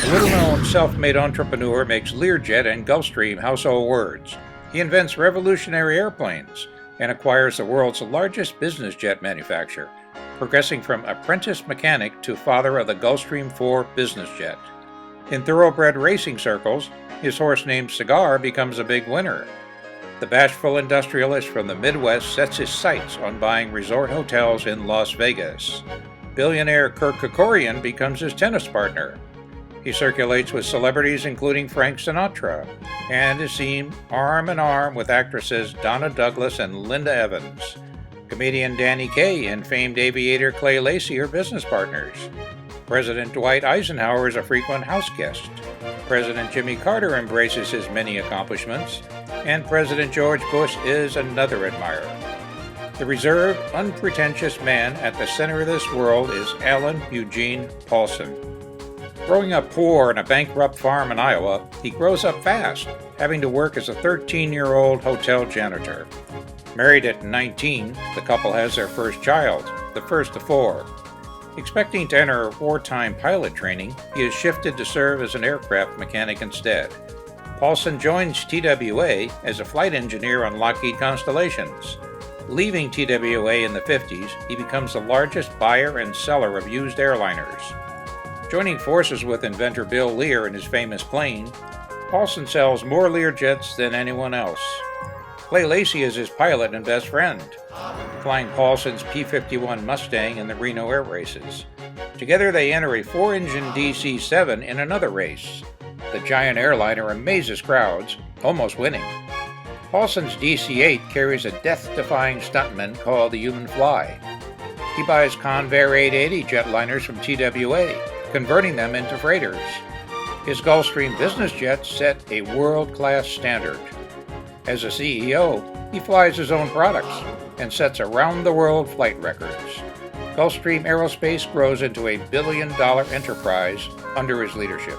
The little-known self-made entrepreneur makes Learjet and Gulfstream household words. He invents revolutionary airplanes and acquires the world's largest business jet manufacturer, progressing from apprentice mechanic to father of the Gulfstream 4 business jet. In thoroughbred racing circles, his horse named Cigar becomes a big winner. The bashful industrialist from the Midwest sets his sights on buying resort hotels in Las Vegas. Billionaire Kirk Kerkorian becomes his tennis partner. He circulates with celebrities including Frank Sinatra, and is seen arm in arm with actresses Donna Douglas and Linda Evans. Comedian Danny Kaye and famed aviator Clay Lacy are business partners. President Dwight Eisenhower is a frequent house guest. President Jimmy Carter embraces his many accomplishments, and President George Bush is another admirer. The reserved, unpretentious man at the center of this world is Alan Eugene Paulson. Growing up poor on a bankrupt farm in Iowa, he grows up fast, having to work as a 13-year-old hotel janitor. Married at 19, the couple has their first child, the first of 4. Expecting to enter wartime pilot training, he is shifted to serve as an aircraft mechanic instead. Paulson joins TWA as a flight engineer on Lockheed Constellations. Leaving TWA in the 50s, he becomes the largest buyer and seller of used airliners. Joining forces with inventor Bill Lear in his famous plane, Paulson sells more Learjets than anyone else. Clay Lacy is his pilot and best friend, flying Paulson's P-51 Mustang in the Reno Air Races. Together they enter a 4-engine DC-7 in another race. The giant airliner amazes crowds, almost winning. Paulson's DC-8 carries a death-defying stuntman called the Human Fly. He buys Convair 880 jetliners from TWA, converting them into freighters. His Gulfstream business jets set a world-class standard. As a CEO, he flies his own products and sets around-the-world flight records. Gulfstream Aerospace grows into a billion-dollar enterprise under his leadership.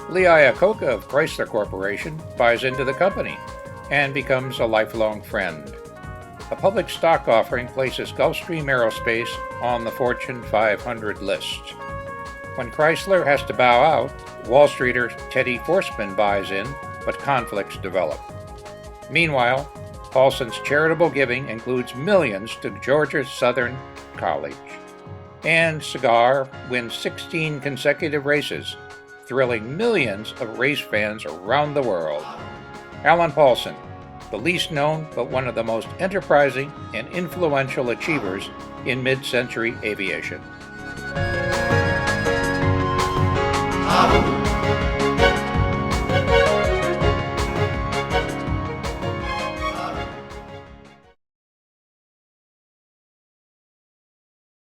Lee Iacocca of Chrysler Corporation buys into the company and becomes a lifelong friend. A public stock offering places Gulfstream Aerospace on the Fortune 500 list. When Chrysler has to bow out, Wall Streeter Teddy Forsman buys in, but conflicts develop. Meanwhile, Paulson's charitable giving includes millions to Georgia Southern College. And Cigar wins 16 consecutive races, thrilling millions of race fans around the world. Alan Paulson, the least known but one of the most enterprising and influential achievers in mid-century aviation.